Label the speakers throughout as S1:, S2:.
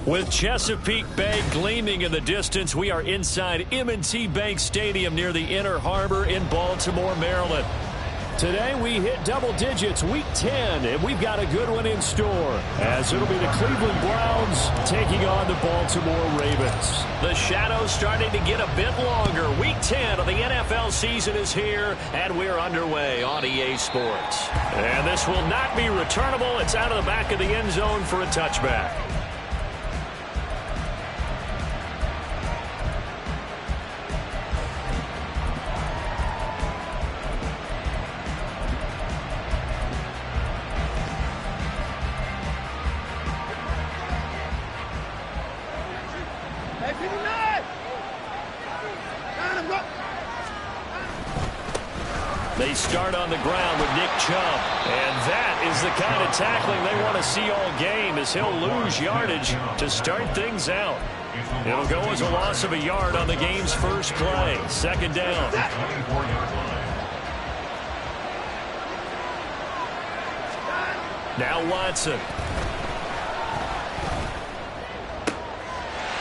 S1: With Chesapeake Bay gleaming in the distance, we are inside M&T Bank Stadium near the Inner Harbor in Baltimore, Maryland. Today we hit double digits, week 10, and we've got a good one in store, as it'll be the Cleveland Browns taking on the Baltimore Ravens. The shadows starting to get a bit longer. Week 10 of the NFL season is here, and we're underway on EA Sports. And this will not be returnable. It's out of the back of the end zone for a touchback. They start on the ground with Nick Chubb. And that is the kind of tackling they want to see all game, as he'll lose yardage to start things out. It'll go as a loss of a yard on the game's first play. Second down. Now Watson.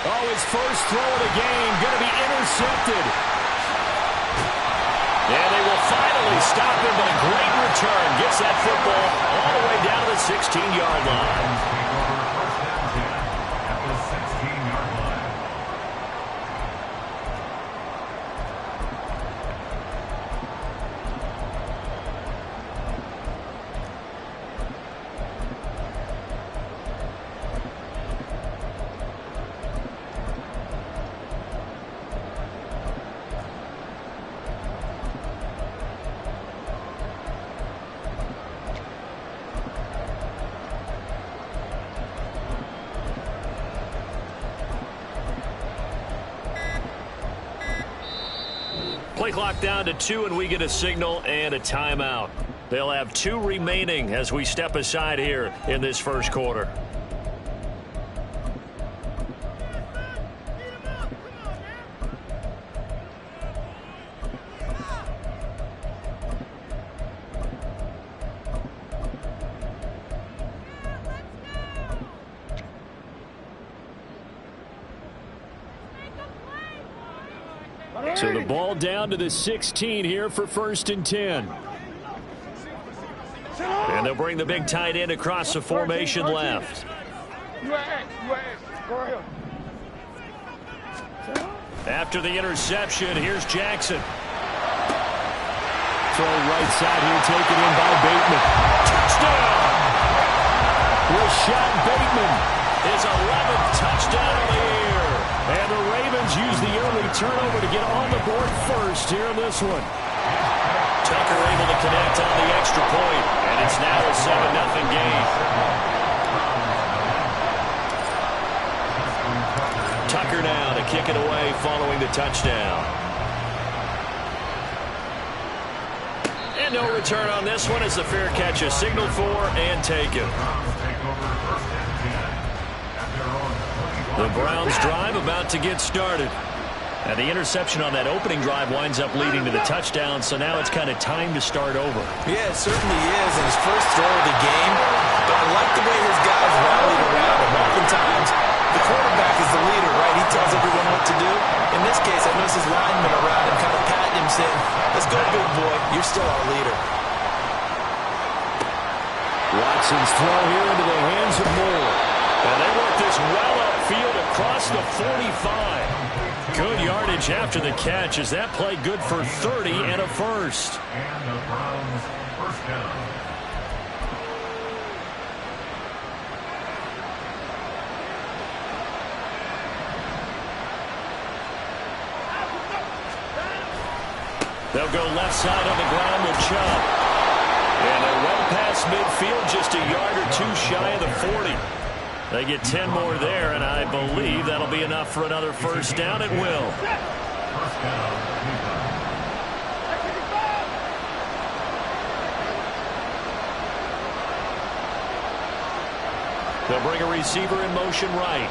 S1: Oh, his first throw of the game going to be intercepted. And they will finally stop him, but a great return. Gets that football all the way down to the 16-yard line. Play clock down to 2, and we get a signal and a timeout. They'll have 2 remaining as we step aside here in this first quarter. So the ball down to the 16 here for 1st and 10. And they'll bring the big tight end across the formation left. After the interception, here's Jackson. Throw right side here, taken in by Bateman. Touchdown! Rashad Bateman, his 11th touchdown of the year. And the Ravens use the early turnover to get on the board first here in this one. Tucker able to connect on the extra point, and it's now a 7-0 game. Tucker now to kick it away following the touchdown. And no return on this one as the fair catch is signaled for and taken. The Browns drive about to get started. And the interception on that opening drive winds up leading to the touchdown, so now it's kind of time to start over.
S2: Yeah, it certainly is, and his first throw of the game. But I like the way his guys rallied around him. Oftentimes, the quarterback is the leader, right? He tells everyone what to do. In this case, I noticed his linemen around him kind of patting him, saying, "Let's go, big boy. You're still our leader."
S1: Watson's throw here into the hands of Moore. And they work this well upfield across the 45. Good yardage after the catch. Is that play good for 30 and a first?
S3: And the Browns first down.
S1: They'll go left side on the ground with Chubb. And they're well past midfield, just a yard or 2 shy of the 40. They get 10 more there, and I believe that'll be enough for another first down. It will.
S3: First down.
S1: They'll bring a receiver in motion right.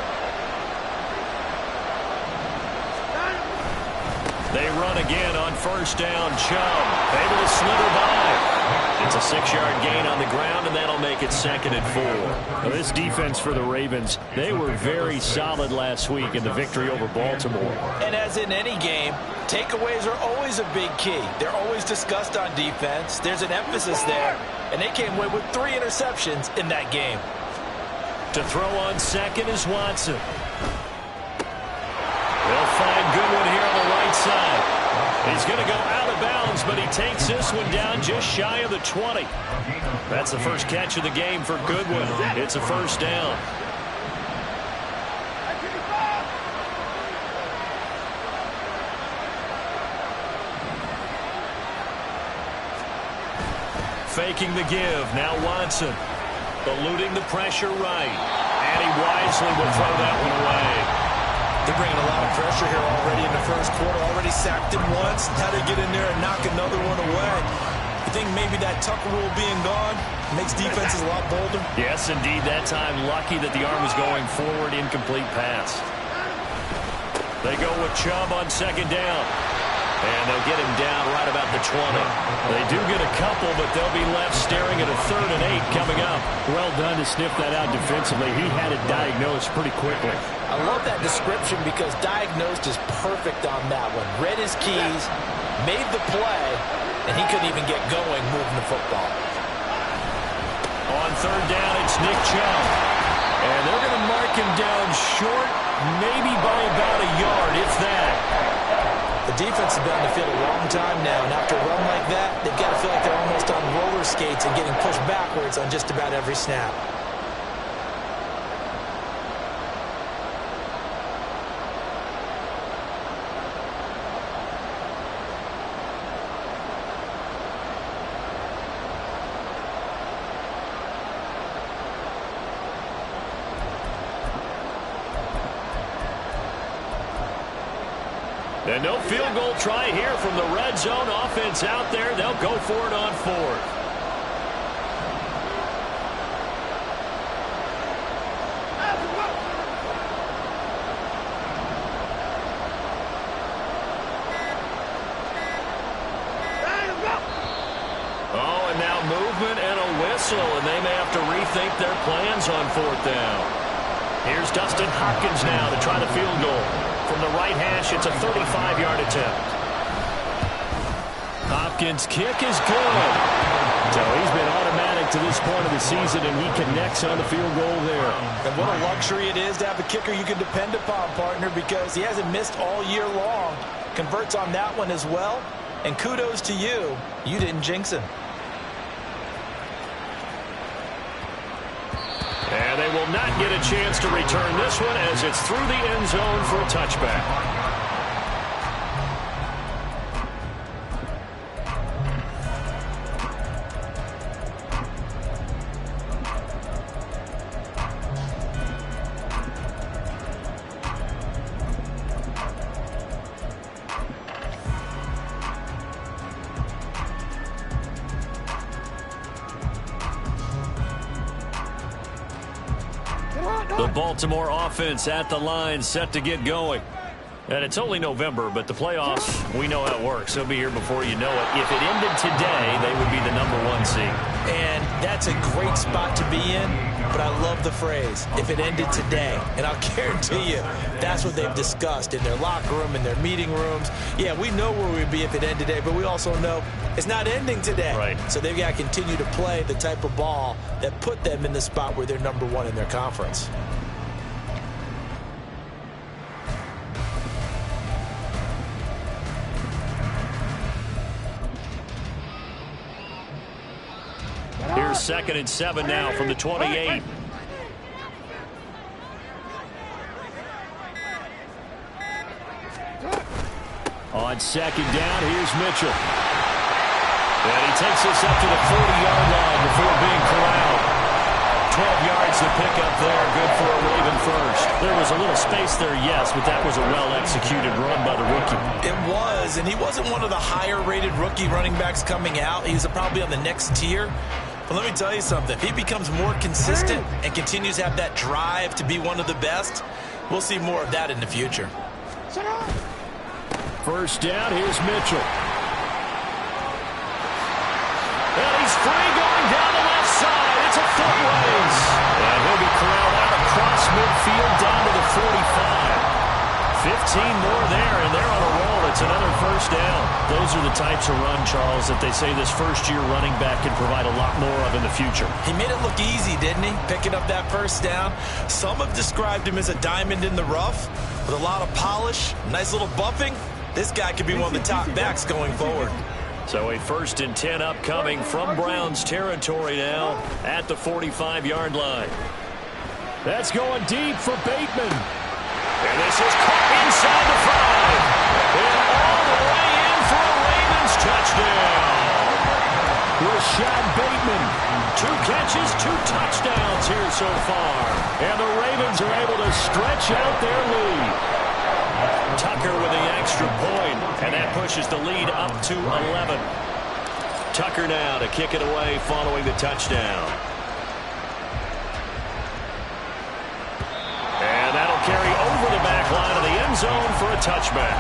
S1: They run again on first down. Chubb able to slither by. It's a 6-yard gain on the ground, and that'll make it 2nd and 4.
S4: Well, this defense for the Ravens, they were very solid last week in the victory over Baltimore.
S2: And as in any game, takeaways are always a big key. They're always discussed on defense. There's an emphasis there, and they came away with 3 interceptions in that game.
S1: To throw on second is Watson. They'll find Goodwin here on the right side. He's going to go out of bounds, but he takes this one down just shy of the 20. That's the first catch of the game for Goodwin. It's a first down. Faking the give. Now Watson. Eluding the pressure right. And he wisely will throw that one away.
S2: They're bringing a lot of pressure here already in the first quarter. Already sacked him once. How to get in there and knock another one away. You think maybe that Tucker rule being gone makes defenses a lot bolder?
S1: Yes, indeed. That time lucky that the arm was going forward. Incomplete pass. They go with Chubb on second down. And they'll get him down right about the 20. They do get a couple, but they'll be left staring at a 3rd and 8 coming up.
S4: Well done to sniff that out defensively. He had it diagnosed pretty quickly.
S2: I love that description because diagnosed is perfect on that one. Read his keys, made the play, and he couldn't even get going moving the football.
S1: On 3rd down, it's Nick Chubb. And they're going to mark him down short, maybe by about a yard, if that.
S2: The defense has been on the field a long time now, and after a run like that, they've got to feel like they're almost on roller skates and getting pushed backwards on just about every snap.
S1: And no field goal try here from the red zone. Offense out there. They'll go for it on 4th. Oh, and now movement and a whistle, and they may have to rethink their plans on 4th down. Here's Dustin Hopkins now to try the field goal. From the right hash, it's a 35-yard attempt. Hopkins' kick is good.
S4: So he's been automatic to this point of the season, and he connects on the field goal there.
S2: And what a luxury it is to have a kicker you can depend upon, partner, because he hasn't missed all year long. Converts on that one as well. And kudos to you. You didn't jinx him.
S1: And they will not get a chance to return this one as it's through the end zone for a touchback. The Baltimore offense at the line, set to get going. And it's only November, but the playoffs, we know how it works. They'll be here before you know it. If it ended today, they would be the #1 seed.
S2: And that's a great spot to be in, but I love the phrase, if it ended today. And I'll guarantee you, that's what they've discussed in their locker room, in their meeting rooms. Yeah, we know where we'd be if it ended today, but we also know it's not ending today.
S1: Right.
S2: So they've got to continue to play the type of ball that put them in the spot where they're #1 in their conference.
S1: Here's 2nd and 7 now from the 28. On 2nd down, here's Mitchell. And he takes this up to the 40-yard line before being corralled. 12 yards to pick up there. Good for a Raven first. There was a little space there, yes, but that was a well-executed run by the rookie.
S2: It was, and he wasn't one of the higher-rated rookie running backs coming out. He's probably on the next tier. But let me tell you something. If he becomes more consistent and continues to have that drive to be one of the best, we'll see more of that in the future.
S4: First down, here's Mitchell.
S1: And he's free going down the left side. It's a foot race. And he'll be corralled out across midfield down to the 45. 15 more there, and they're on a roll. It's another first down. Those are the types of run, Charles, that they say this first-year running back can provide a lot more of in the future.
S2: He made it look easy, didn't he? Picking up that first down. Some have described him as a diamond in the rough with a lot of polish, nice little bumping. This guy could be one of the top backs going forward.
S1: So a 1st and 10 upcoming from Browns territory now at the 45-yard line. That's going deep for Bateman. And this is caught inside the 5. And all the way in for a Ravens touchdown. Rashad Bateman, 2 catches, 2 touchdowns here so far. And the Ravens are able to stretch out their lead. Tucker with the extra point, and that pushes the lead up to 11. Tucker now to kick it away following the touchdown. And that'll carry over the back line of the end zone for a touchback.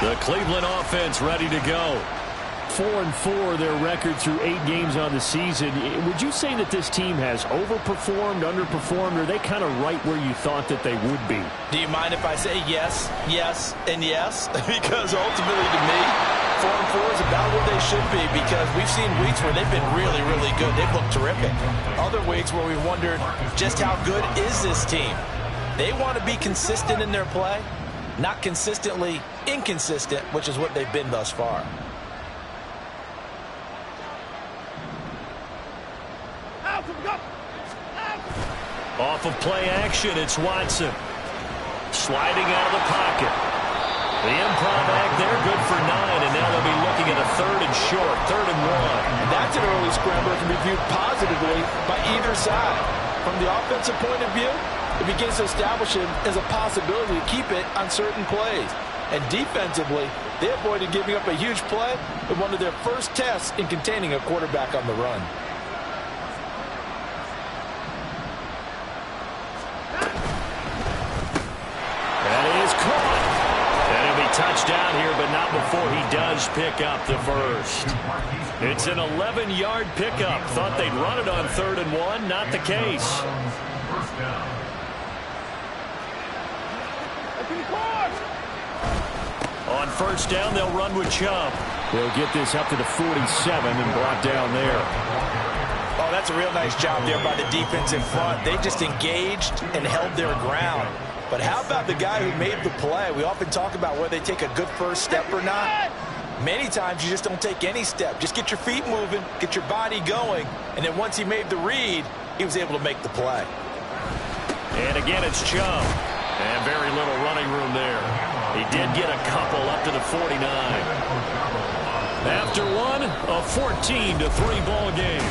S1: The Cleveland offense ready to go.
S4: 4-4 their record through 8 games on the season. Would you say that this team has overperformed, underperformed, or are they kind of right where you thought that they would be?
S2: Do you mind if I say yes, yes, and yes? Because ultimately to me, 4-4 is about where they should be, because we've seen weeks where they've been really, really good. They've looked terrific. Other weeks where we wondered just how good is this team. They want to be consistent in their play, not consistently inconsistent, which is what they've been thus far.
S1: Off of play action, it's Watson. Sliding out of the pocket. The improv act there, good for 9, and now they'll be looking at a 3rd and short, 3rd and 1.
S5: And that's an early scramble that can be viewed positively by either side. From the offensive point of view, it begins to establish him as a possibility to keep it on certain plays. And defensively, they avoided giving up a huge play in one of their first tests in containing a quarterback on the run.
S1: Touchdown here, but not before he does pick up the first. It's an 11-yard pickup. Thought they'd run it on 3rd and 1. Not the case. On 1st down, they'll run with Chubb.
S4: They'll get this up to the 47 and brought down there.
S2: Oh, that's a real nice job there by the defense in front. They just engaged and held their ground. But how about the guy who made the play? We often talk about whether they take a good first step or not. Many times you just don't take any step. Just get your feet moving, get your body going, and then once he made the read, he was able to make the play.
S1: And again, it's Chubb. And very little running room there. He did get a couple up to the 49. After one, a 14-3 ball game.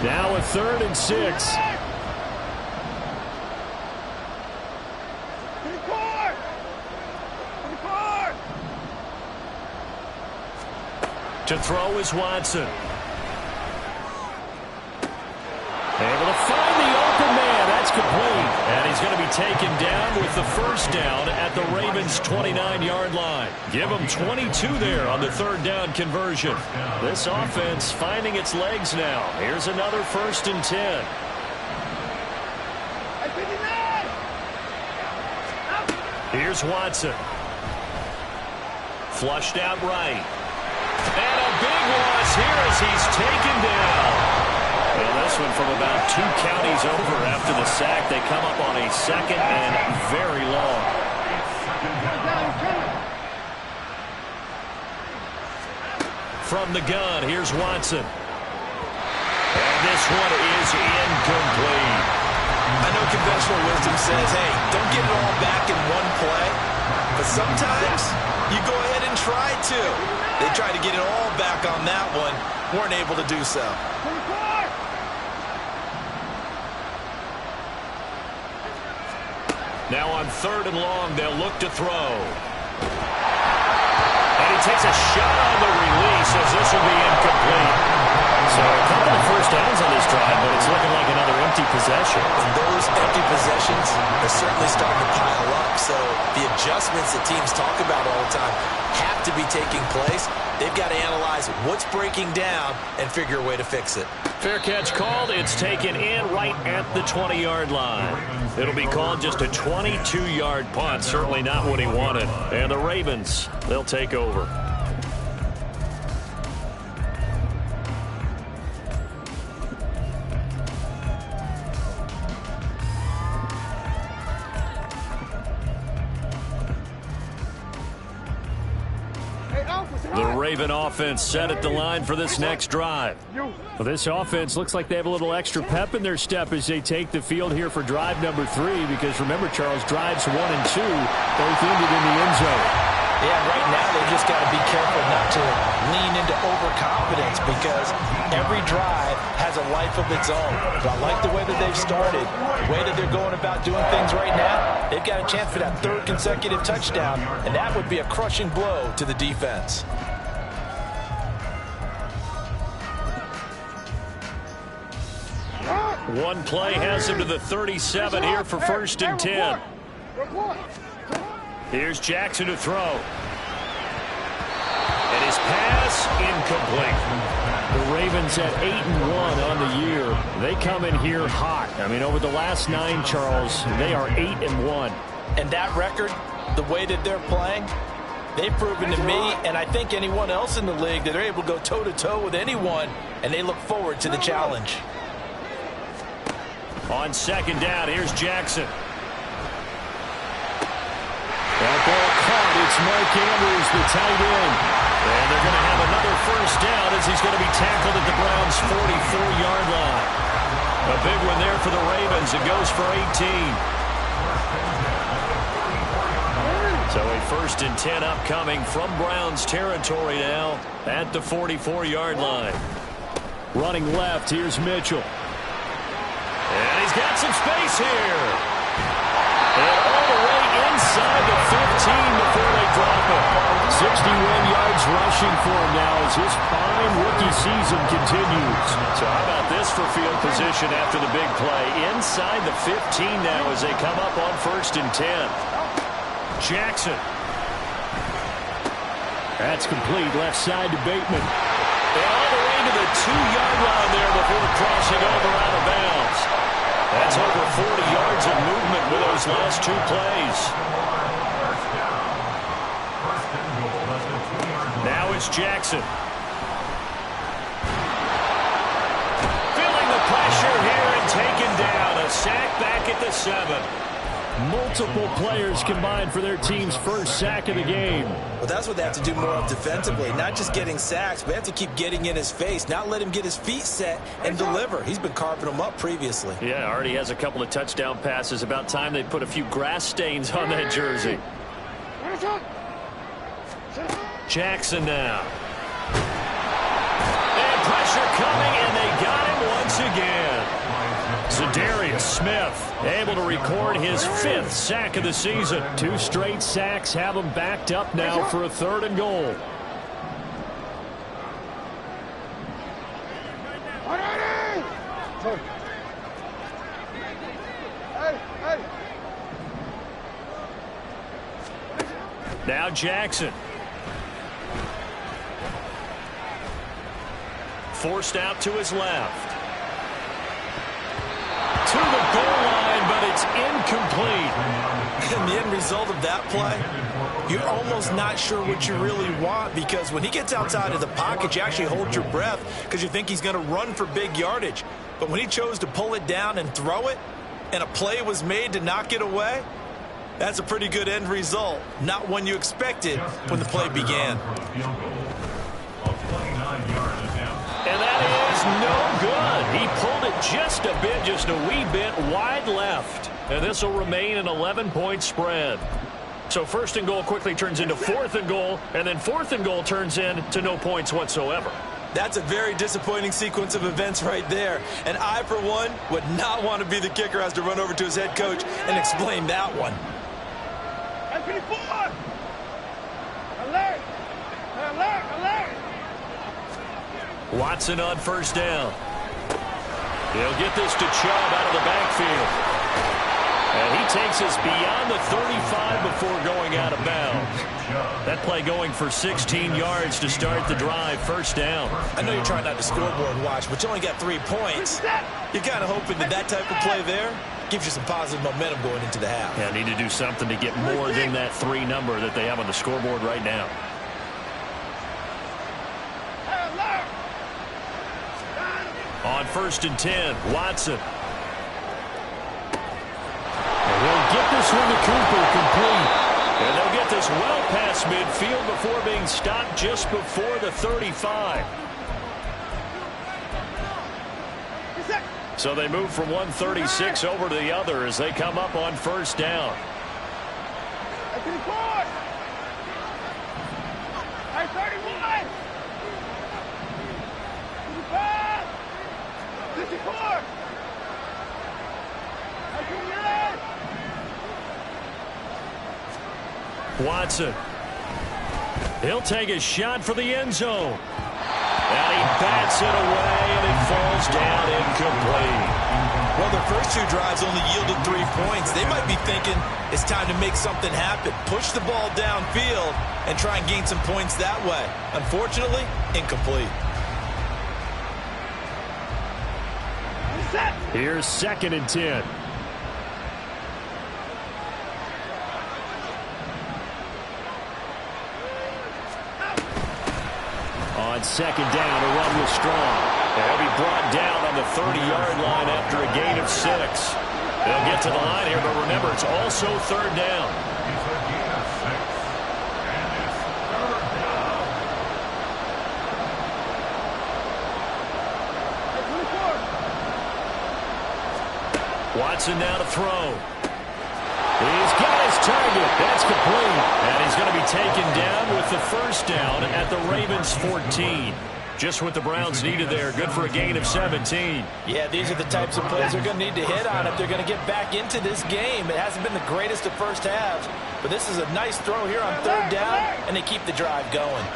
S1: Now a 3rd and 6. To throw is Watson. Able to find the open man. That's complete. And he's going to be taken down with the first down at the Ravens' 29-yard line. Give them 22 there on the 3rd down conversion. This offense finding its legs now. Here's another 1st and 10. Here's Watson. Flushed out right. And a big loss here as he's taken down. Well, this one from about 2 counties over after the sack. They come up on a 2nd and very long. From the gun, here's Watson. And this one is incomplete.
S2: I know conventional wisdom says, hey, don't get it all back in one play. But sometimes you go ahead and try to. They tried to get it all back on that one. Weren't able to do so.
S1: Now on 3rd and long, they'll look to throw. And he takes a shot on the release as this will be incomplete. So a couple of first downs on this drive, but it's looking like another empty possession.
S2: And those empty possessions are certainly starting to pile up. So the adjustments that teams talk about all the time have to be taking place. They've got to analyze what's breaking down and figure a way to fix it.
S1: Fair catch called. It's taken in right at the 20-yard line. It'll be called just a 22-yard punt. Certainly not what he wanted. And the Ravens, they'll take over. The Raven offense set at the line for this next drive.
S4: Well, this offense looks like they have a little extra pep in their step as they take the field here for drive number 3, because remember, Charles, drives 1 and 2 both ended in the end zone.
S5: Yeah, right now they just got to be careful not to lean into overconfidence, because every drive has a life of its own. But I like the way that they've started, the way that they're going about doing things right now. They've got a chance for that 3rd consecutive touchdown, and that would be a crushing blow to the defense.
S1: One play has him to the 37 here for 1st and 10. Here's Jackson to throw. And his pass incomplete.
S4: The Ravens at 8-1 on the year. They come in here hot. I mean, over the last 9, Charles, they are 8-1.
S5: And that record, the way that they're playing, they've proven to me, and I think anyone else in the league, that they're able to go toe-to-toe with anyone, and they look forward to the challenge.
S1: On 2nd down, here's Jackson.
S4: That ball caught. It's Mark Andrews, the tight end.
S1: And they're going to have another 1st down as he's going to be tackled at the Browns' 44-yard line. A big one there for the Ravens. It goes for 18. So a 1st and 10 upcoming from Browns territory now at the 44-yard line.
S4: Running left, here's Mitchell.
S1: And he's got some space here. And all the way inside the 15 before they drop him.
S4: 61 yards rushing for him now as his fine rookie season continues.
S1: So how about this for field position after the big play? Inside the 15 now as they come up on 1st and 10. Jackson.
S4: That's complete. Left side to Bateman.
S1: And all the way to the 2-yard line there before crossing over out of bounds. That's over 40 yards of movement with those last 2 plays. Now it's Jackson. Feeling the pressure here and taken down. A sack back at the 7.
S4: Multiple players combined for their team's 1st sack of the game.
S2: Well, that's what they have to do more of defensively. Not just getting sacks, but they have to keep getting in his face, not let him get his feet set and deliver. He's been carving them up previously.
S1: Yeah, already has a couple of touchdown passes. About time they put a few grass stains on that jersey. Jackson now. And pressure coming, and they got him once again. Za'Darius Smith able to record his 5th sack of the season.
S4: 2 straight sacks have him backed up now for a 3rd and goal.
S1: Now Jackson. Forced out to his left. To the goal line, but it's incomplete.
S2: And the end result of that play, you're almost not sure what you really want, because when he gets outside of the pocket, you actually hold your breath because you think he's going to run for big yardage. But when he chose to pull it down and throw it, and a play was made to knock it away, that's a pretty good end result. Not one you expected when the play began.
S1: And that is no good. He pulled it just a bit, just a wee bit wide left. And this will remain an 11-point spread. So 1st and goal quickly turns into 4th and goal, and then 4th and goal turns into no points whatsoever.
S2: That's a very disappointing sequence of events right there. And I, for one, would not want to be the kicker who has to run over to his head coach and explain that one.
S1: Watson on first down. He'll get this to Chubb out of the backfield. And he takes us beyond the 35 before going out of bounds. That play going for 16 yards to start the drive. First down.
S2: I know you're trying not to scoreboard watch, but you only got 3 points. You're kind of hoping that type of play there gives you some positive momentum going into the half.
S1: Yeah, need to do something to get more than that 3 number that they have on the scoreboard right now. On first and 10, Watson. And he'll get this one to Cooper, complete. And they'll get this well past midfield before being stopped just before the 35. So they move from 136 over to the other as they come up on first down. Watson. He'll take a shot for the end zone. And he bats it away, and it falls down incomplete.
S2: Well, their first 2 drives only yielded 3 points. They might be thinking it's time to make something happen. Push the ball downfield and try and gain some points that way. Unfortunately, incomplete.
S4: Here's second and 10. On second down, a run was strong. They'll be brought down on the 30-yard line after a gain of 6. They'll get to the line here, but remember, it's also third down.
S3: It's a gain of 6, and it's third down.
S1: Watson now to throw. He's got his target. That's complete. And he's going to be taken down with the first down at the Ravens 14. Just what the Browns needed there. Good for a gain of 17.
S5: Yeah, these are the types of plays they're going to need to hit on if they're going to get back into this game. It hasn't been the greatest of first halves, but this is a nice throw here on third down, and they keep the drive going.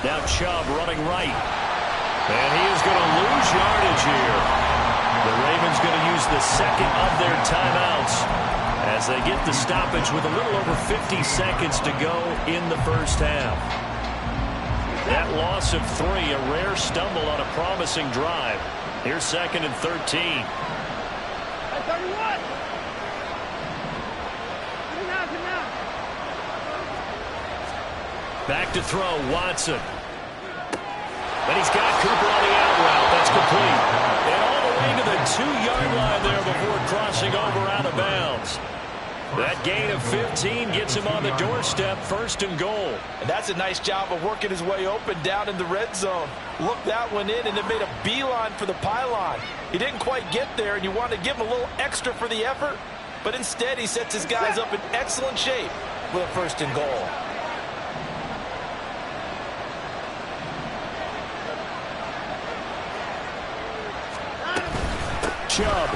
S1: Now Chubb running right. And he is going to lose yardage here. The Ravens going to use the second of their timeouts as they get the stoppage with a little over 50 seconds to go in the first half. That loss of 3, a rare stumble on a promising drive. Here's second and 13. Back to throw, Watson. And he's got Cooper on the out route. That's complete. And all the way to the 2-yard line there before crossing over out of bounds. That gain of 15 gets him on the doorstep, first and goal.
S5: And that's a nice job of working his way open down in the red zone. Looked that one in and then made a beeline for the pylon. He didn't quite get there, and you want to give him a little extra for the effort. But instead, he sets his guys up in excellent shape with a first and goal.
S1: Chubb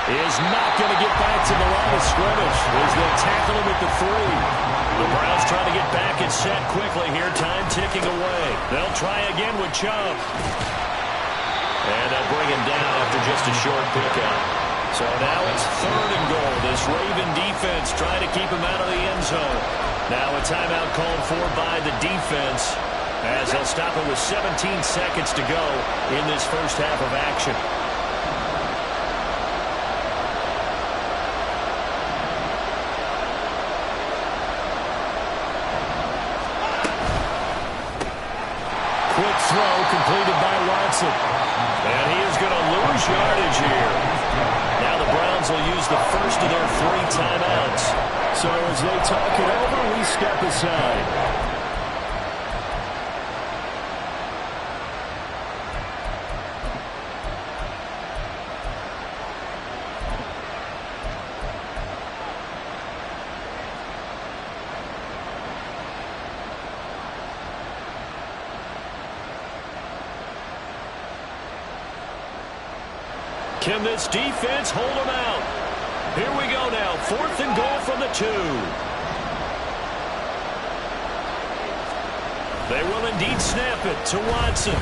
S1: is not going to get back to the line of scrimmage as they'll tackle him at the 3. The Browns trying to get back and set quickly here. Time ticking away. They'll try again with Chubb. And they'll bring him down after just a short pickup. So now it's third and goal. This Raven defense trying to keep him out of the end zone. Now a timeout called for by the defense, as they'll stop it with 17 seconds to go in this first half of action. Quick throw completed by Watson. And he is going to lose yardage here. Now the Browns will use the first of their 3 timeouts. So as they talk it over, we step aside. Can this defense hold them out? Here we go now. 4th and goal from the 2. They will indeed snap it to Watson.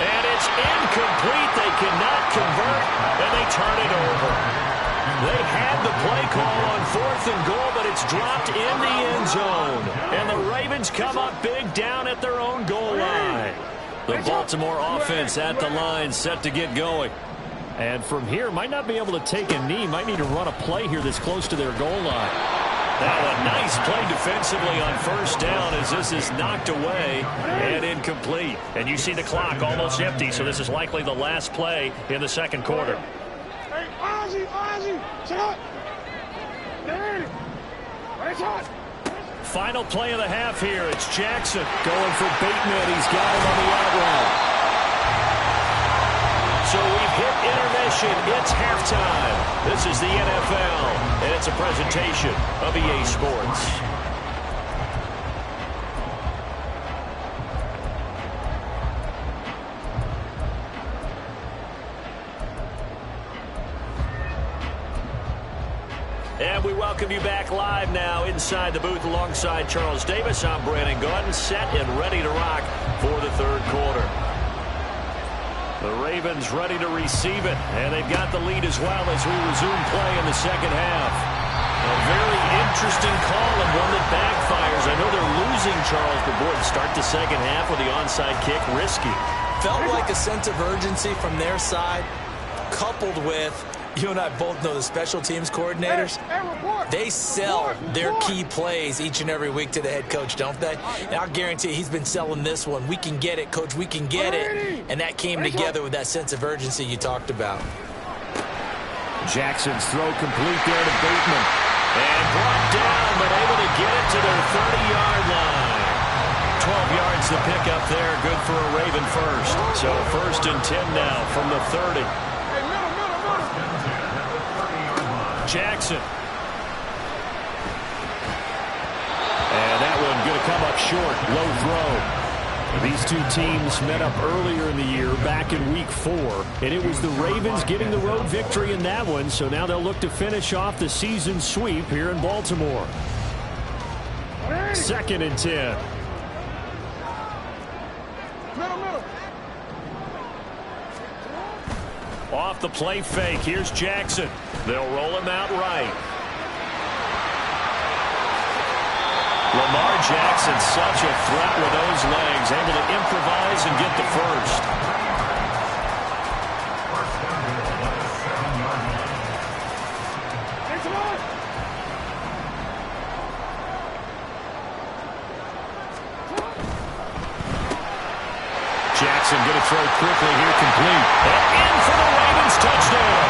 S1: And it's incomplete. They cannot convert, and they turn it over. They had the play call on 4th and goal, but it's dropped in the end zone. And the Ravens come up big down at their own goal line. The Baltimore offense at the line, set to get going. And from here, might not be able to take a knee. Might need to run a play here that's close to their goal line. Now a nice play defensively on 1st down as this is knocked away and incomplete. And you see the clock almost empty, so this is likely the last play in the 2nd quarter.
S6: Hey, Ozzie, shut up.
S1: Final play of the half here. It's Jackson going for Bateman. He's got him on the out route. So we've hit intermission. It's halftime. This is the NFL, and it's a presentation of EA Sports. And we welcome you back live now inside the booth alongside Charles Davis. I'm Brandon Gaudin, set and ready to rock for the 3rd quarter. The Ravens ready to receive it, and they've got the lead as well as we resume play in the 2nd half. A very interesting call and one that backfires. I know they're losing, Charles, but boy, to start the 2nd half with the onside kick, risky.
S2: Felt like a sense of urgency from their side, coupled with, you and I both know the special teams coordinators. They sell their key plays each and every week to the head coach, don't they? And I'll guarantee he's been selling this one. We can get it, coach. We can get it. And that came together with that sense of urgency you talked about.
S1: Jackson's throw complete there to Bateman. And brought down, but able to get it to their 30-yard line. 12 yards to pick up there. Good for a Raven first. So 1st and 10 now from the 30. Jackson. And that one going to come up short. Low throw. These two teams met up earlier in the year, back in week 4. And it was the Ravens getting the road victory in that one. So now they'll look to finish off the season sweep here in Baltimore. 2nd and 10. Off the play fake. Here's Jackson. They'll roll him out right. Lamar Jackson, such a threat with those legs, able to improvise and get the first. Jackson going to throw quickly here, complete. And in for the Ravens touchdown.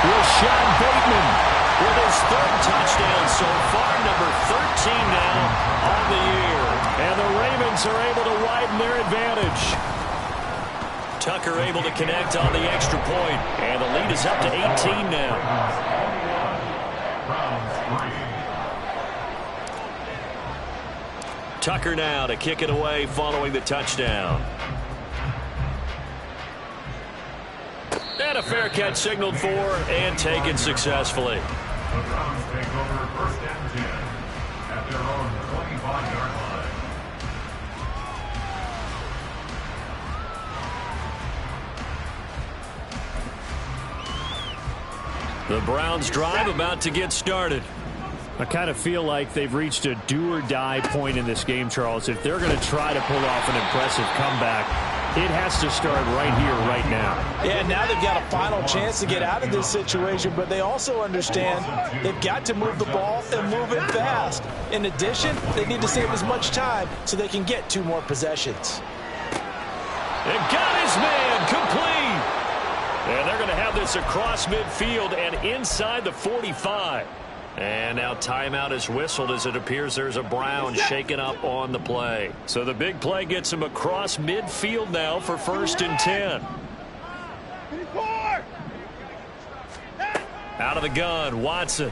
S1: Rashad Bateman with his 3rd touchdown so far, number 13 now on the year. And the Ravens are able to widen their advantage. Tucker able to connect on the extra point, and the lead is up to 18 now. Tucker now to kick it away following the touchdown. And a fair catch signaled for and taken successfully.
S3: The Browns take over 1st and 10 at their own 25-yard line.
S1: The Browns drive about to get started. I kind of feel like they've reached a do-or-die point in this game, Charles. If they're going to try to pull off an impressive comeback, it has to start right here, right now.
S5: Yeah, now they've got a final chance to get out of this situation, but they also understand they've got to move the ball and move it fast. In addition, they need to save as much time so they can get 2 more possessions.
S1: And got his man complete. And they're going to have this across midfield and inside the 45. And now timeout is whistled as it appears there's a Brown shaken up on the play. So the big play gets him across midfield now for 1st and 10. Out of the gun, Watson.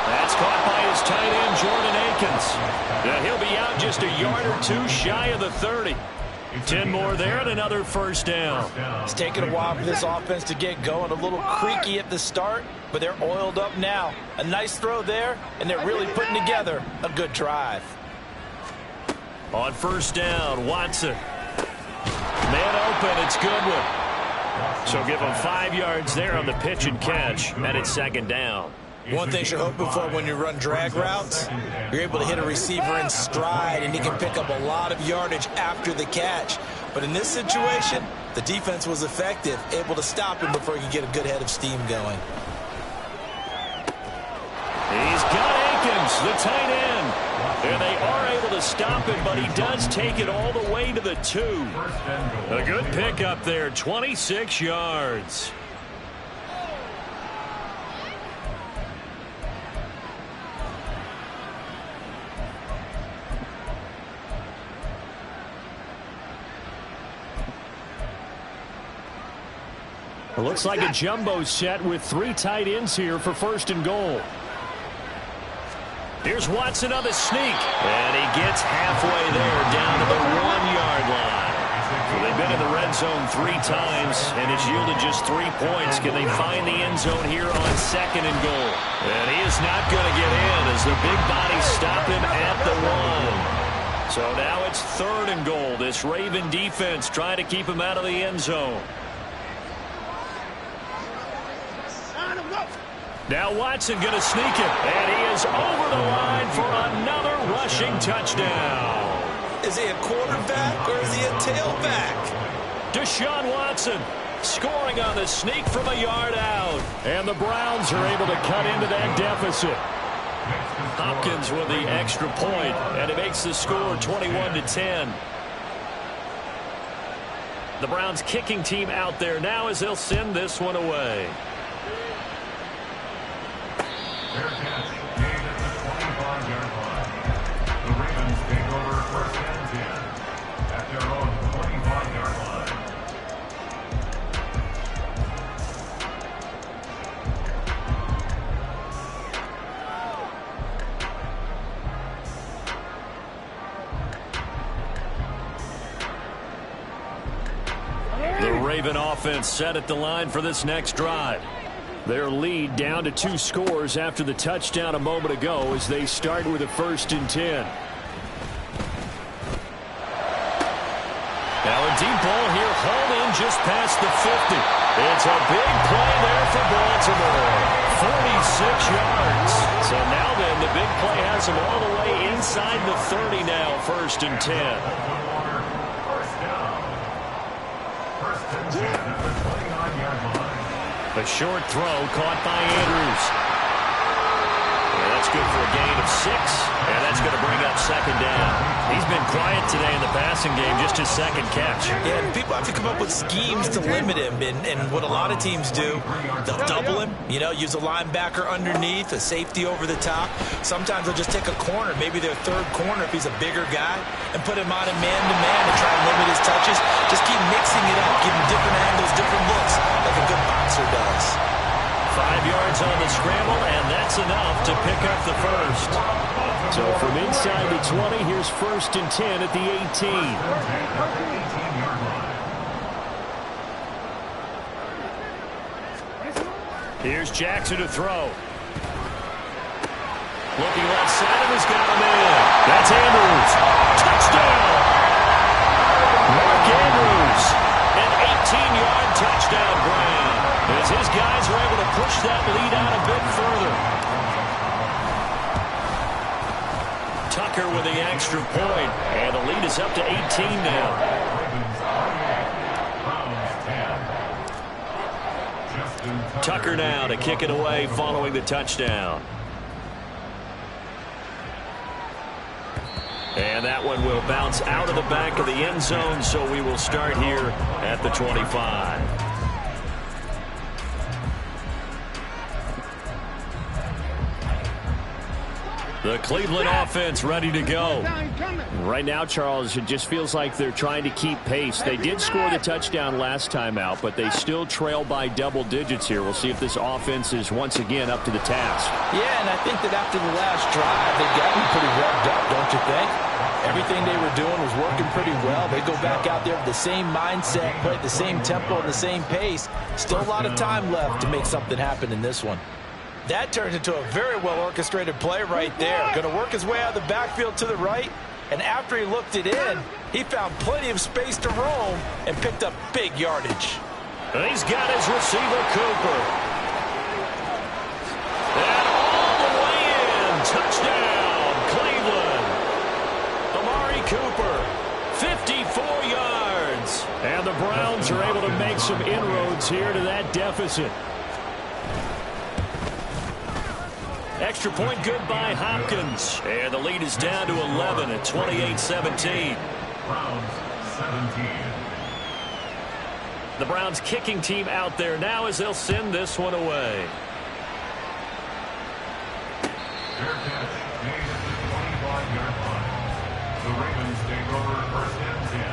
S1: That's caught by his tight end, Jordan Akins. Now he'll be out just a yard or 2 shy of the 30. 10 more there and another first down.
S5: It's taken a while for this offense to get going. A little creaky at the start, but they're oiled up now. A nice throw there, and they're really putting together a good drive.
S1: On first down, Watson. Man open, it's Goodwin. So give him 5 yards there on the pitch and catch, and it's second down.
S2: One thing you're hoping for when you run drag routes, you're able to hit a receiver in stride, and he can pick up a lot of yardage after the catch. But in this situation, the defense was effective, able to stop him before he could get a good head of steam going.
S1: He's got Akins, the tight end. And they are able to stop him, but he does take it all the way to the 2. A good pickup there, 26 yards. It looks like a jumbo set with 3 tight ends here for first and goal. Here's Watson on the sneak. And he gets halfway there down to the 1-yard line. So they've been in the red zone 3 times, and it's yielded just 3 points. Can they find the end zone here on second and goal? And he is not going to get in as the big bodies stop him at the 1. So now it's third and goal. This Raven defense trying to keep him out of the end zone. Now Watson going to sneak it, and he is over the line for another rushing touchdown.
S2: Is he a quarterback or is he a tailback?
S1: Deshaun Watson scoring on the sneak from a yard out. And the Browns are able to cut into that deficit. Hopkins with the extra point, and it makes the score 21-10. The Browns kicking team out there now as they'll send this one away.
S3: Fair catch, gained at the 25-yard line. The Ravens take over first and 10 at their own 25-yard line.
S1: The Raven offense set at the line for this next drive. Their lead down to 2 scores after the touchdown a moment ago as they start with a first and 10. Now a deep ball here, hauled in just past the 50. It's a big play there for Baltimore. 46 yards. So now then, the big play has them all the way inside the 30 now, first and 10.
S3: First down. First and 10 at the 29-yard line.
S1: A short throw caught by Andrews. And that's good for a gain of 6. And that's going to bring up second down. He's been quiet today in the passing game, just his second catch.
S2: Yeah, and people have to come up with schemes to limit him. And what a lot of teams do, they'll double him, use a linebacker underneath, a safety over the top. Sometimes they'll just take a corner, maybe their third corner if he's a bigger guy, and put him on a man-to-man and try and limit his touches. Just keep mixing it up, give him different angles, different looks, like a good boxer does.
S1: 5 yards on the scramble, and that's enough to pick up the first. So from inside the 20, here's first and 10 at the 18. Here's Jackson to throw. Looking left side of has got him in. That's Andrews. Touchdown! Mark Andrews. An 18-yard touchdown grab. As his guys are able to push that lead out a bit further. Tucker with the extra point, and the lead is up to 18 now. Tucker now to kick it away following the touchdown. And that one will bounce out of the back of the end zone, so we will start here at the 25. The Cleveland offense ready to go.
S4: Right now, Charles, it just feels like they're trying to keep pace. They did score the touchdown last time out, but they still trail by double digits here. We'll see if this offense is once again up to the task.
S5: Yeah, and I think that after the last drive, they've gotten pretty revved up, don't you think? Everything they were doing was working pretty well. They go back out there with the same mindset, play at the same tempo and the same pace. Still a lot of time left to make something happen in this one. That turns into a very well-orchestrated play right there. Going to work his way out of the backfield to the right, and after he looked it in, he found plenty of space to roam and picked up big yardage.
S1: He's got his receiver, Cooper. And all the way in. Touchdown, Cleveland. Amari Cooper, 54 yards.
S4: And the Browns are able to make some inroads here to that deficit.
S1: Extra point good by Hopkins. And the lead is down to 11 at 28-17.
S3: Browns 17.
S1: The Browns kicking team out there now as they'll send this one away.
S3: Fair catch made at the 25-yard line. The Ravens take over first and 10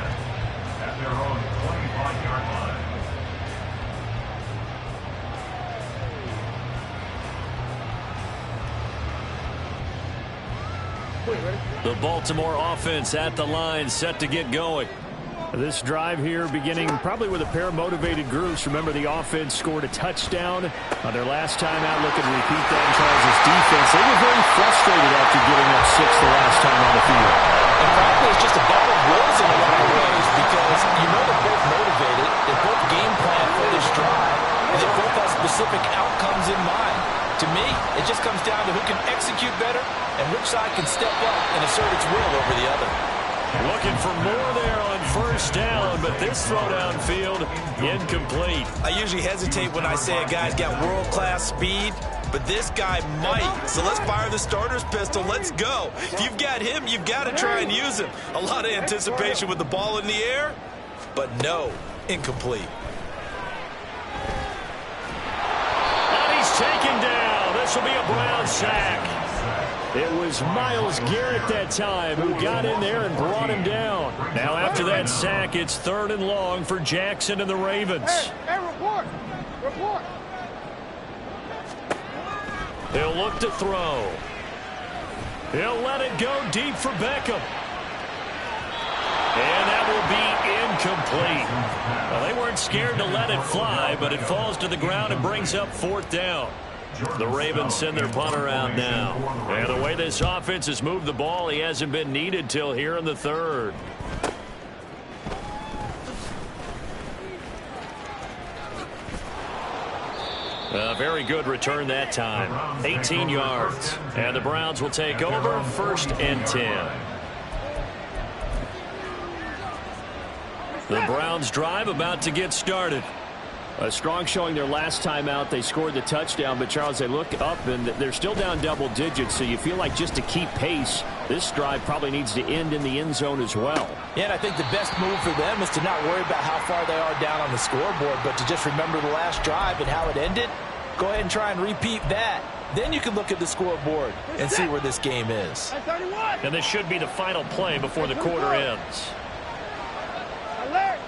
S3: at their own 25-yard line.
S1: The Baltimore offense at the line, set to get going.
S4: This drive here beginning probably with a pair of motivated groups. Remember, the offense scored a touchdown on their last time out. Looking to repeat that in Charles' defense. They were very frustrated after giving up 6 the last time on the field.
S5: And frankly, it's just a battle of wills in a lot of ways because you know they're both motivated. They both game plan for this drive, and they both have specific outcomes in mind. To me, it just comes down to who can execute better and which side can step up and assert its will over the other.
S1: Looking for more there on first down, but this throw downfield incomplete.
S2: I usually hesitate when I say a guy's got world-class speed, but this guy might. So let's fire the starter's pistol. Let's go. If you've got him, you've got to try and use him. A lot of anticipation with the ball in the air, but no, incomplete.
S1: And he's taken down. This will be a Brown sack.
S4: It was Myles Garrett that time who got in there and brought him down.
S1: Now after that sack, it's 3rd and long for Jackson and the Ravens.
S6: Hey, report. Report.
S1: He'll look to throw. He'll let it go deep for Beckham. And that will be incomplete. Well, they weren't scared to let it fly, but it falls to the ground and brings up 4th down. The Ravens send their punter out now. And the way this offense has moved the ball, he hasn't been needed till here in the 3rd. A very good return that time. 18 yards. And the Browns will take over 1st and 10. The Browns drive about to get started.
S4: A strong showing their last time out. They scored the touchdown, but Charles, they look up and they're still down double digits, so you feel like just to keep pace, this drive probably needs to end in the end zone as well.
S5: Yeah, and I think the best move for them is to not worry about how far they are down on the scoreboard, but to just remember the last drive and how it ended. Go ahead and try and repeat that. Then you can look at the scoreboard and see where this game is.
S1: And this should be the final play before the quarter ends.
S6: Alert.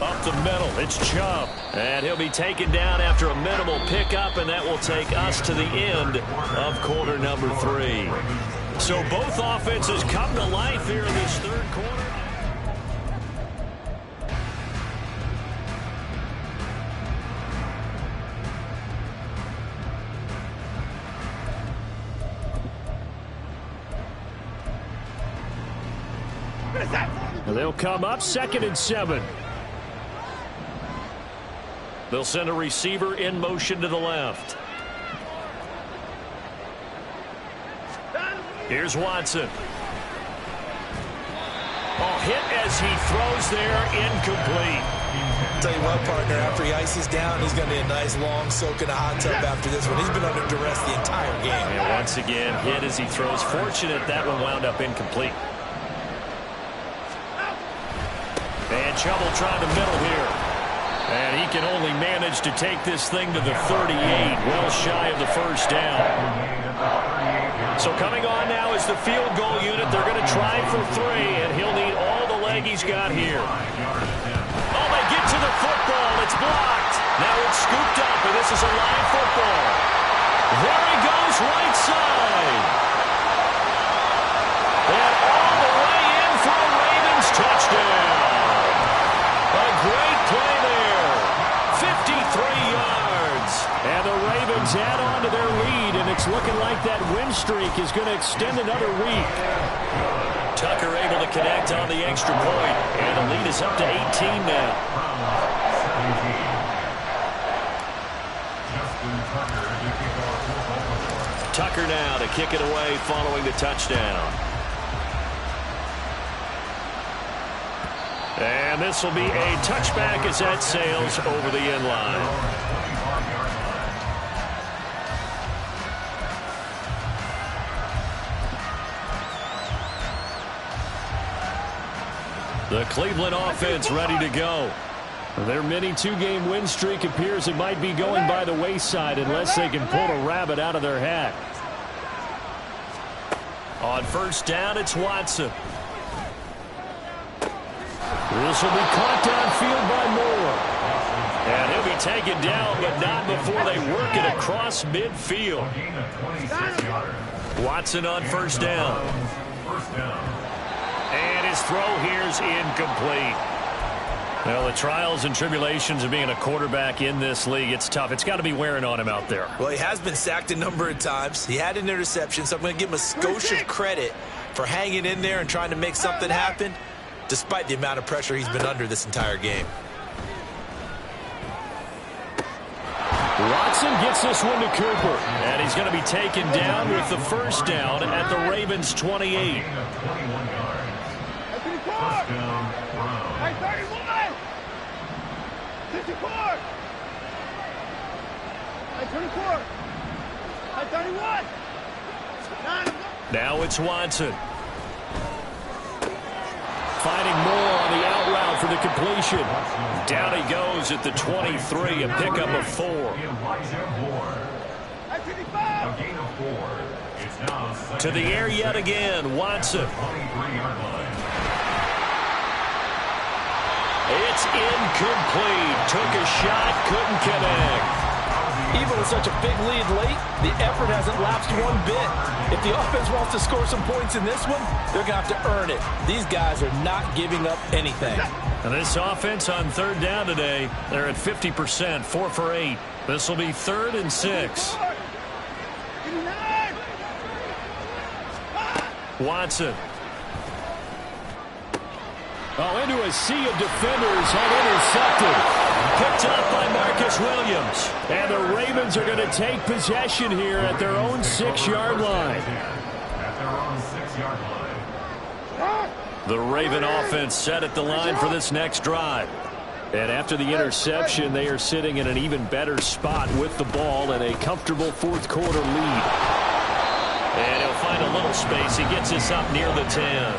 S1: Up the middle, it's Chubb. And he'll be taken down after a minimal pickup, and that will take us to the end of quarter number 3. So both offenses come to life here in this 3rd quarter.
S4: They'll come up 2nd and 7.
S1: They'll send a receiver in motion to the left. Here's Watson. Oh, hit as he throws there, incomplete.
S2: Tell you what, partner, after he ices down, he's going to need a nice long soak in a hot tub after this one. He's been under duress the entire game.
S1: And once again, hit as he throws. Fortunate that one wound up incomplete. And trouble trying to middle here. And he can only manage to take this thing to the 38, well shy of the first down. So coming on now is the field goal unit. They're going to try for 3, and he'll need all the leg he's got here. Oh, they get to the football. It's blocked. Now it's scooped up, and this is a live football. There he goes, right side. And all the way in for a Ravens touchdown. A great play there. 53 yards. And the Ravens add on to their lead, and it's looking like that win streak is going to extend another week. Tucker able to connect on the extra point, and the lead is up to 18 now. Tucker now to kick it away following the touchdown. And this will be a touchback as that sails over the end line. The Cleveland offense ready to go. Their mini 2-game win streak appears it might be going by the wayside unless they can pull a rabbit out of their hat. On first down, it's Watson. This will be caught downfield by Moore. And he'll be taken down, but not before they work it across midfield. Watson on first down. And his throw here's incomplete. Well, the trials and tribulations of being a quarterback in this league, it's tough. It's got to be wearing on him out there.
S2: Well, he has been sacked a number of times. He had an interception, so I'm going to give him a skosh of credit for hanging in there and trying to make something happen, despite the amount of pressure he's been under this entire game.
S1: Watson gets this one to Cooper, and he's going to be taken down with the first down at the Ravens' 28.
S6: First down, Browns. Hey, 31! 54! Hey, 24! Hey, 31!
S1: Now it's Watson. Finding Moore on the out route for the completion. Down he goes at the 23, a pickup of 4. To the air yet again, Watson. It's incomplete. Took a shot, couldn't connect.
S5: Even with such a big lead late, the effort hasn't lapsed one bit. If the offense wants to score some points in this one, they're going to have to earn it. These guys are not giving up anything.
S1: And this offense on third down today, they're at 50%, 4 for 8. This will be 3rd and 6. Watson. Oh, into a sea of defenders and intercepted. Picked up by Marcus Williams. And the Ravens are going to take possession here at their own 6-yard line. The Raven offense set at the line for this next drive. And after the interception, they are sitting in an even better spot with the ball and a comfortable fourth-quarter lead. And he'll find a little space. He gets us up near the 10.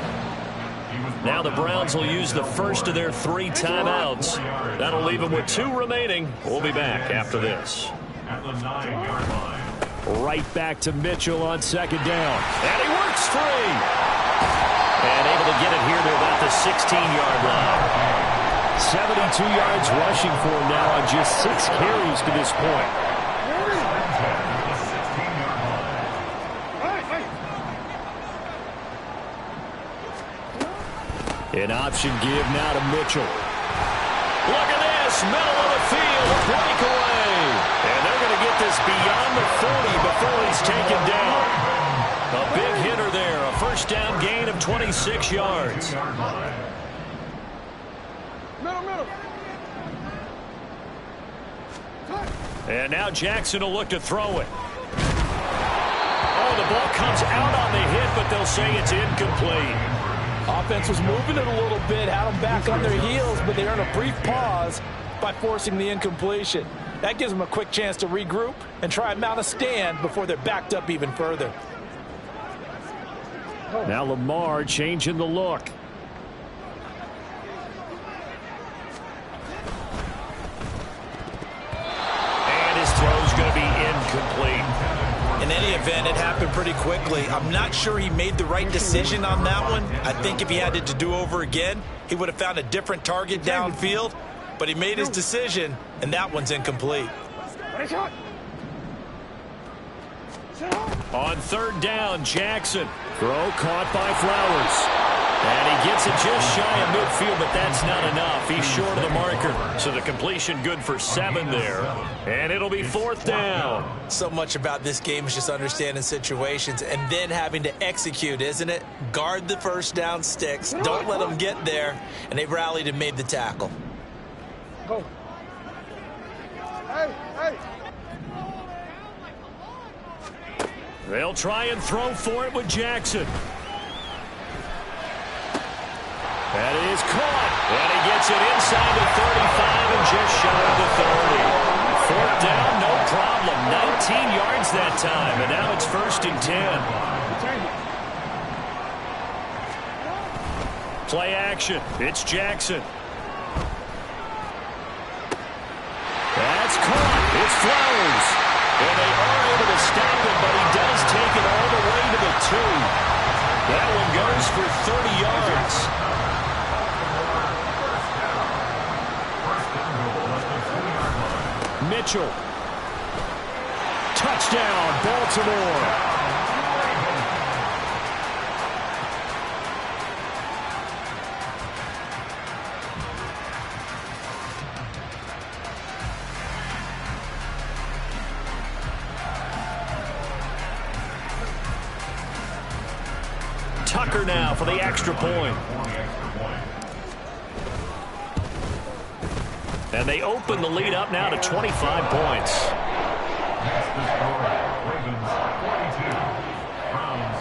S1: Now the Browns will use the first of their 3 timeouts. That'll leave them with 2 remaining. We'll be back after this.
S3: At the 9-yard line.
S1: Right back to Mitchell on second down. And he works free. And able to get it here to about the 16-yard line. 72 yards rushing for him now on just 6 carries to this point. An option give now to Mitchell. Look at this, middle of the field, a breakaway. And they're going to get this beyond the 40 before he's taken down. A big hitter there, a first down gain of 26 yards.
S6: Middle.
S1: And now Jackson will look to throw it. Oh, the ball comes out on the hit, but they'll say it's incomplete.
S5: Offense was moving it a little bit, had them back on their heels, but they earned a brief pause by forcing the incompletion. That gives them a quick chance to regroup and try and mount a stand before they're backed up even further.
S1: Now Lamar changing the look.
S2: event. It happened pretty quickly. I'm not sure he made the right decision on that one. I think if he had it to do over again, he would have found a different target downfield. But he made his decision, and that one's incomplete.
S1: On third down, Jackson. Throw caught by Flowers. And he gets it just shy of midfield, but that's not enough. He's short of the marker. So the completion good for 7 there. And it'll be 4th down.
S2: So much about this game is just understanding situations and then having to execute, isn't it? Guard the first down sticks. Don't let them get there. And they rallied and made the tackle.
S6: Go. Hey, hey.
S1: They'll try and throw for it with Jackson. That is caught. And he gets it inside the 35 and just shy of the 30. 4th down, no problem. 19 yards that time. And now it's 1st and 10. Play action. It's Jackson. That's caught. It's Flowers. And they are able to stop him, but he does take it all the way to the 2. That one goes for 30 yards. Mitchell. Touchdown, Baltimore. Tucker now for the extra point. And they open the lead up now to 25 points.
S3: Next to score, Ravens 42, Browns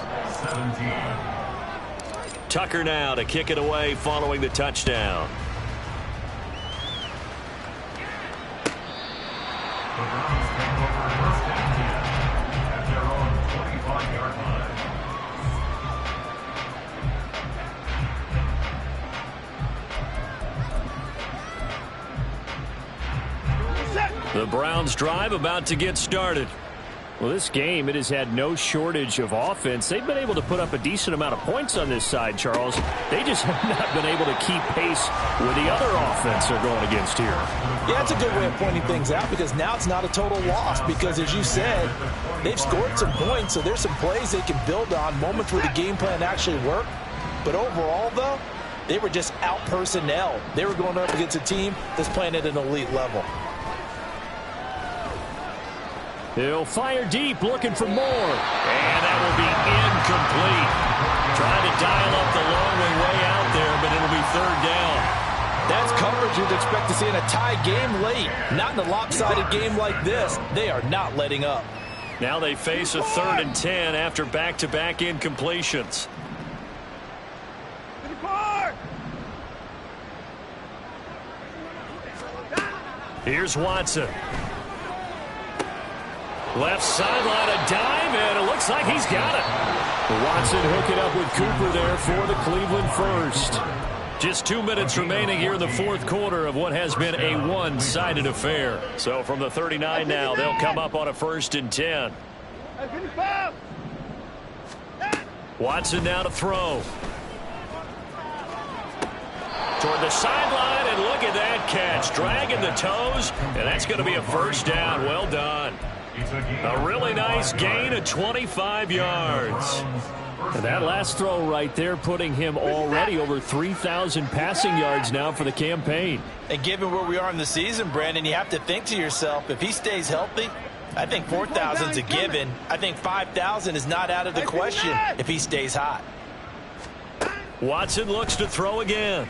S3: 17.
S1: Tucker now to kick it away following the touchdown.
S3: The Browns take over 1st and 10 at their own 25-yard line.
S1: The Browns drive about to get started.
S4: Well, this game, it has had no shortage of offense. They've been able to put up a decent amount of points on this side, Charles. They just have not been able to keep pace with the other offense they're going against here.
S5: Yeah, it's a good way of pointing things out because now it's not a total loss because, as you said, they've scored some points, so there's some plays they can build on, moments where the game plan actually worked. But overall, though, they were just out personnel. They were going up against a team that's playing at an elite level.
S1: He'll fire deep, looking for more. And that will be incomplete. Trying to dial up the long way out there, but it'll be 3rd down.
S5: That's coverage you'd expect to see in a tie game late. Not in a lopsided game like this. They are not letting up.
S1: Now they face a 3rd and 10 after back-to-back incompletions. Here's Watson. Left sideline, a dive, and it looks like he's got it. Watson hook it up with Cooper there for the Cleveland first. Just 2 minutes remaining here in the 4th quarter of what has been a one-sided affair. So from the 39 now, they'll come up on a 1st and 10. Watson now to throw. Toward the sideline, and look at that catch. Dragging the toes, and that's going to be a 1st down. Well done. A really nice gain of 25 yards.
S4: And that last throw right there putting him already over 3,000 passing yards now for the campaign.
S5: And given where we are in the season, Brandon, you have to think to yourself, if he stays healthy, I think 4,000's a given. I think 5,000 is not out of the question if he stays hot.
S1: Watson looks to throw again.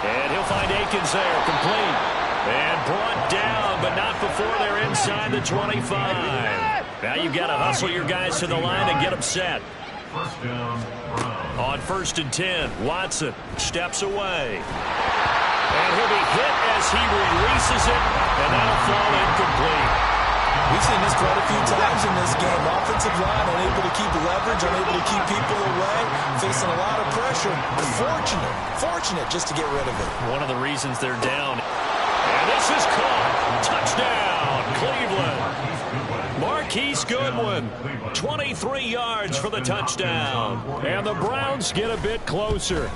S1: And he'll find Akins there, complete. And brought down, but not before they're inside the 25. Now you've got to hustle your guys to the line and get them set.
S3: First down, Browns.
S1: On 1st and 10, Watson steps away. And he'll be hit as he releases it, and that'll fall incomplete.
S2: We've seen this quite a few times in this game. Offensive line unable to keep leverage, unable to keep people away, facing a lot of pressure. Fortunate just to get rid of it.
S1: One of the reasons they're down. And This is caught. Touchdown, Cleveland. Marquise Goodwin, 23 yards for the touchdown.
S4: And the Browns get a bit closer.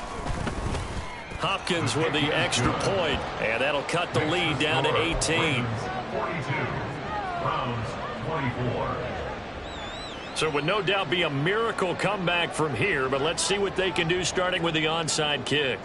S1: Hopkins with the extra point, and that'll cut the lead down to 18.
S3: 42. Browns 24.
S1: So it would no doubt be a miracle comeback from here, but let's see what they can do starting with the onside kick.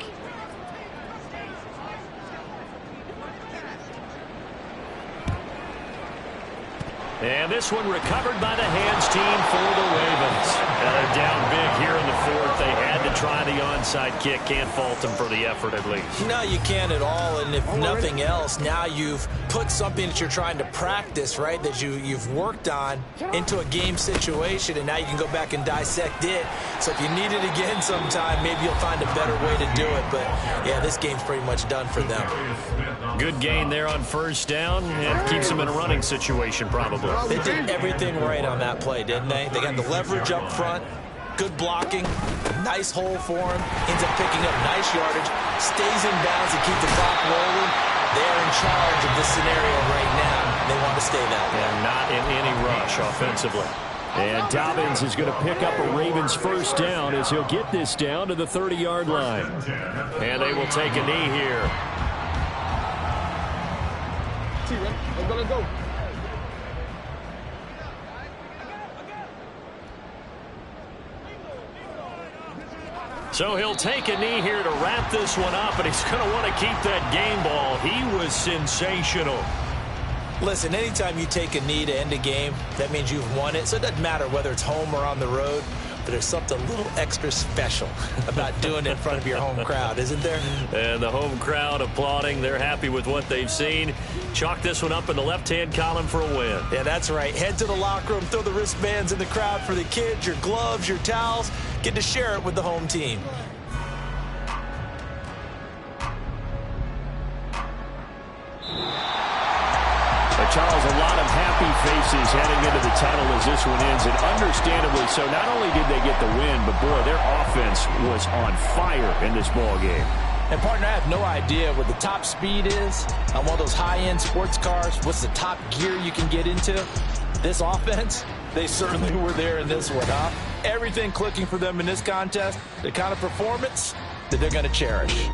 S1: And this one recovered by the hands team for the Ravens. And they're down big here in the fourth. They had to try the onside kick. Can't fault them for the effort at least.
S2: No, you can't at all. And if nothing else, now you've put something that you're trying to practice, right, that you've worked on into a game situation, and now you can go back and dissect it. So if you need it again sometime, maybe you'll find a better way to do it. But, yeah, this game's pretty much done for them.
S1: Good gain there on first down, and keeps them in a running situation probably.
S2: They did everything right on that play, didn't they? They got the leverage up front, good blocking, nice hole for him, ends up picking up nice yardage, stays in bounds to keep the clock rolling. They're in charge of this scenario right now. They want to stay that way.
S1: And not in any rush offensively. And Dobbins is going to pick up a Ravens first down as he'll get this down to the 30-yard line. And they will take a knee here.
S6: Let's go.
S1: So he'll take a knee here to wrap this one up, and he's going to want to keep that game ball. He was sensational.
S2: Listen, anytime you take a knee to end a game, that means you've won it. So it doesn't matter whether it's home or on the road, but there's something a little extra special about doing it in front of your home crowd, isn't there?
S1: And the home crowd applauding. They're happy with what they've seen. Chalk this one up in the left-hand column for a win.
S2: Yeah, that's right. Head to the locker room, throw the wristbands in the crowd for the kids, your gloves, your towels. Get to share it with the home team.
S4: Charles, a lot of happy faces heading into the tunnel as this one ends, and understandably so. Not only did they get the win, but boy, their offense was on fire in this ball game.
S5: And, partner, I have no idea what the top speed is on one of those high-end sports cars. What's the top gear you can get into? This offense, they certainly were there in this one, huh? Everything clicking for them in this contest, the kind of performance that they're going to cherish.